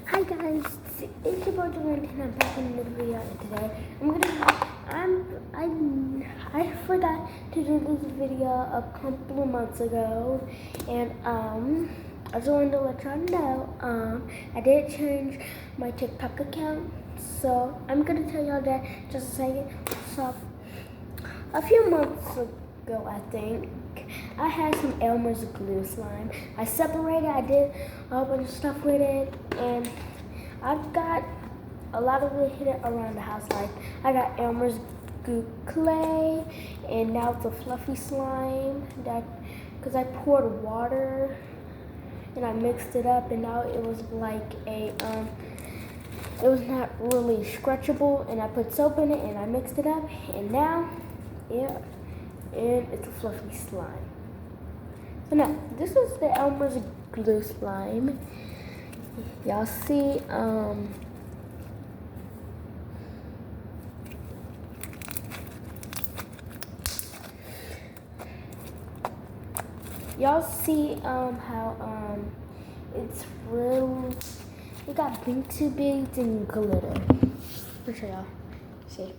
Hi guys, it's your boy Durant and I'm back in another video today. I forgot to do this video a couple of months ago, and I just wanted to let y'all know I did change my TikTok account, so I'm gonna tell y'all that just a second. So a few months ago, I think, I had some Elmers glue slime. I separated, I did a whole bunch of stuff with it, and I've got a lot of it hidden around the house. Like, I got Elmer's glue clay, and now it's a fluffy slime, because I poured water, and I mixed it up, and now it was like it was not really stretchable, and I put soap in it, and I mixed it up, and now, yeah, and it's a fluffy slime. So now, this is the Elmer's glue slime. Y'all see, how it's real. It got too big and glitter. Let me show y'all. See.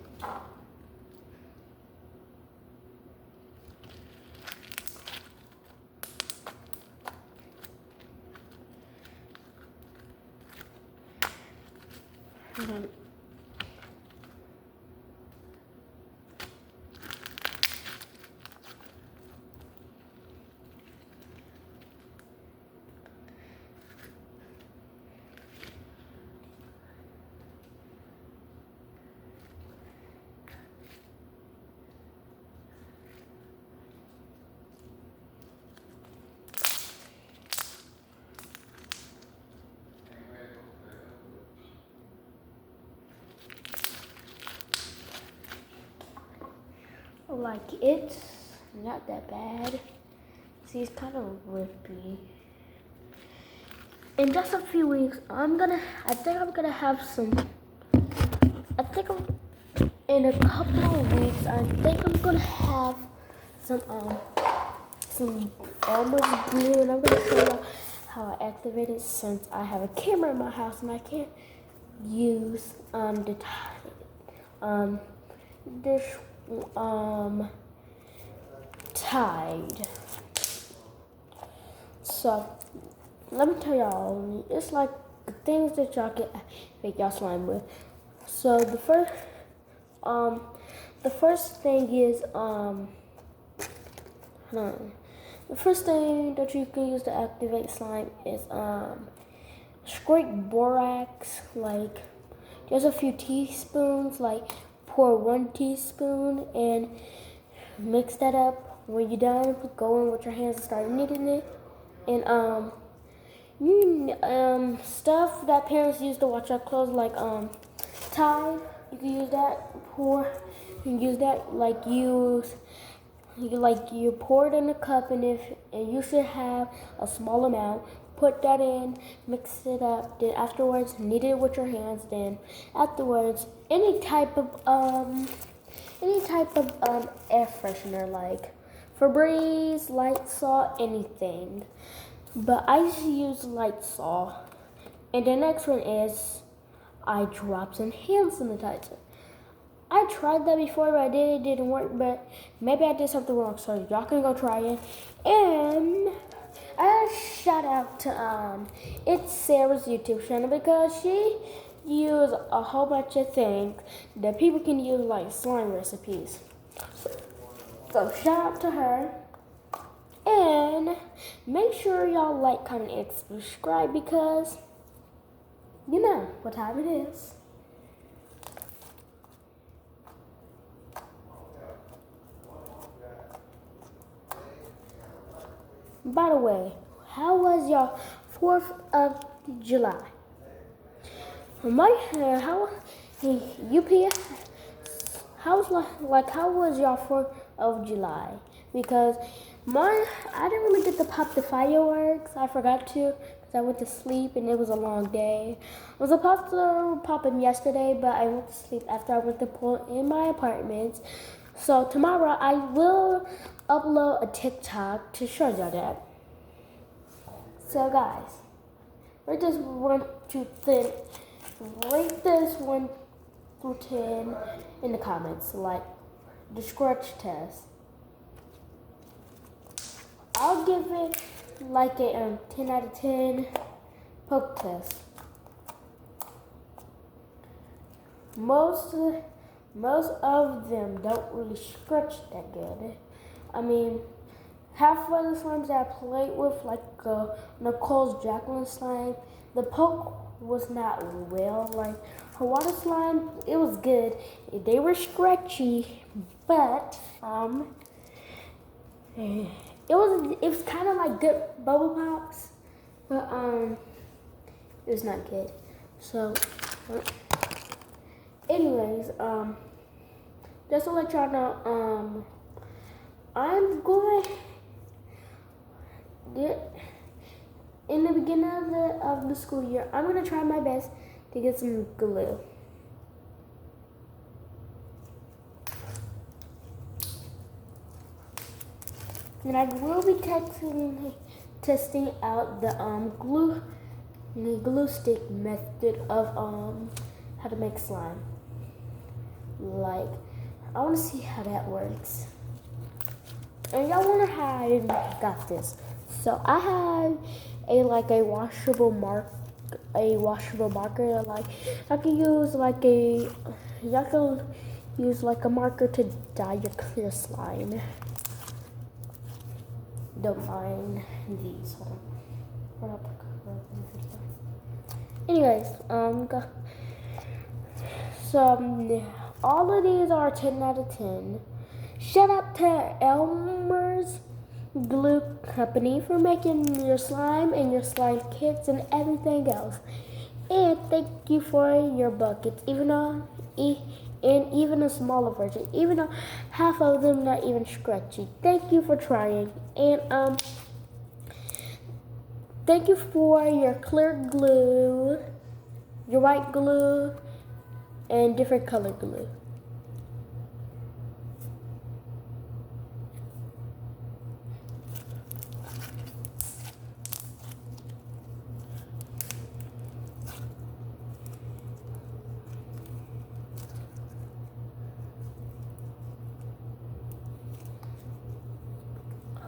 Like, it's not that bad. See, it's kind of rippy. In just a few weeks, I think I'm gonna have some, in a couple of weeks, I think I'm gonna have some Elmer's glue, and I'm gonna show you how I activate it, since I have a camera in my house and I can't use this Tide. So let me tell y'all, it's like the things that y'all can make y'all slime with. So the first thing is the first thing that you can use to activate slime is scrape borax, like just a few teaspoons, like pour 1 teaspoon and mix that up. When you're done, go in with your hands and start kneading it. And stuff that parents use to wash our clothes, like Tide, you can use that. You pour it in a cup, and you should have a small amount. Put that in, mix it up. Then afterwards, knead it with your hands. Then afterwards, any type of air freshener, like Febreze, Lysol, anything. But I just use Lysol. And the next one is eye drops and hand sanitizer. I tried that before, but it didn't work. But maybe I did something wrong, so y'all can go try it. And I shout out to it's Sarah's YouTube channel, because she used a whole bunch of things that people can use, like slime recipes. So shout out to her. And make sure y'all like, comment, and subscribe, because you know what time it is. By the way, how was your 4th of July? How was your 4th of July? Because I didn't really get to pop the fireworks. I forgot to, because I went to sleep and it was a long day. I was supposed to pop them yesterday, but I went to sleep after I went to pool in my apartment. So tomorrow I will upload a TikTok to show y'all that. So guys, we're just to think, rate this 1 through 10 in the comments, like the scratch test. I'll give it like a 10 out of 10 poke test. Most of them don't really scratch that good. I mean, half of the slimes that I played with, like Nicole's Jacqueline slime, the poke was not well. Like her water slime, it was good. They were scratchy, but it was kind of like good bubble pops, but it was not good. So, anyways, just to let y'all know, I'm going in the beginning of the school year. I'm gonna try my best to get some glue. And I will be testing out the glue stick method of how to make slime. Like, I want to see how that works. And y'all wonder how I got this. So I have a washable marker. Like I can use y'all can use like a marker to dye your clear slime. Don't mind these. Anyways, so all of these are 10 out of 10. Shout out to Elmers Glue Company for making your slime and your slime kits and everything else. And thank you for your buckets, even a smaller version, even though half of them not even scratchy. Thank you for trying. And thank you for your clear glue, your white glue, and different color glue.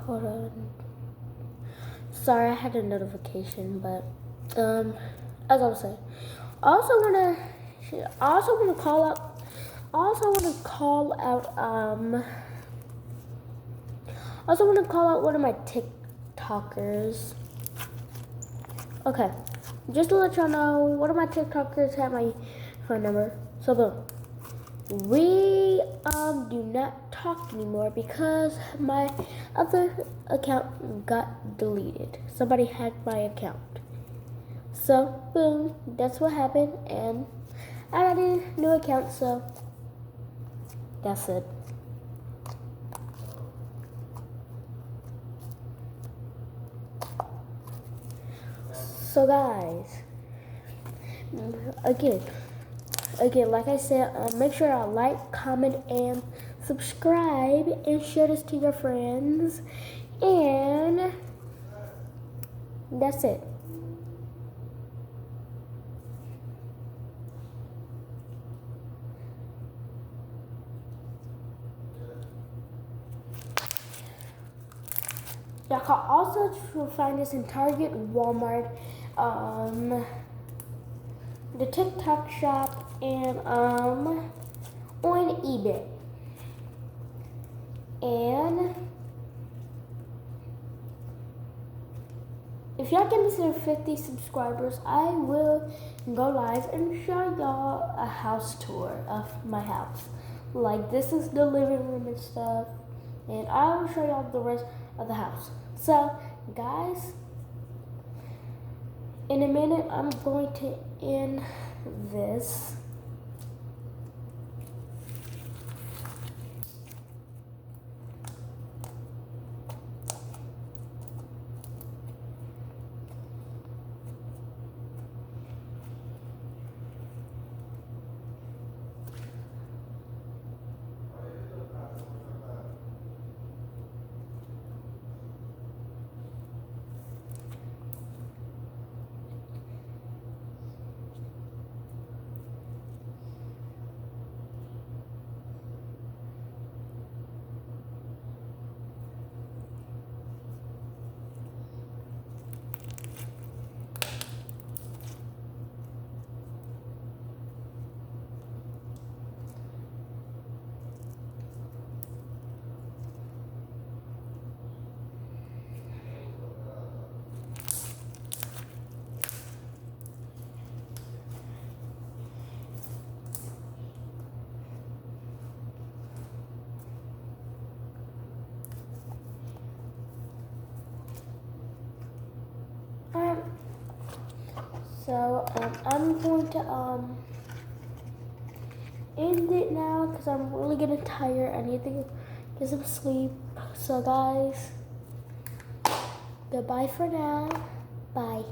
Hold on. Sorry, I had a notification, but as I was saying, I also want to call out one of my TikTokers. Okay, just to let y'all know, one of my TikTokers had my phone number. So boom. We do not talk anymore because my other account got deleted. Somebody hacked my account. So boom, that's what happened, and I got a new account, so that's it. So guys, again, like I said, make sure to like, comment, and subscribe, and share this to your friends. And that's it. Y'all can also find this in Target, Walmart, the TikTok shop, and on eBay. And if y'all get me to 50 subscribers, I will go live and show y'all a house tour of my house. Like, this is the living room and stuff, and I will show y'all the rest of the house. So, guys, in a minute, I'm going to end this. So I'm going to end it now because I'm really getting tired. I need to get some sleep. So guys, goodbye for now. Bye.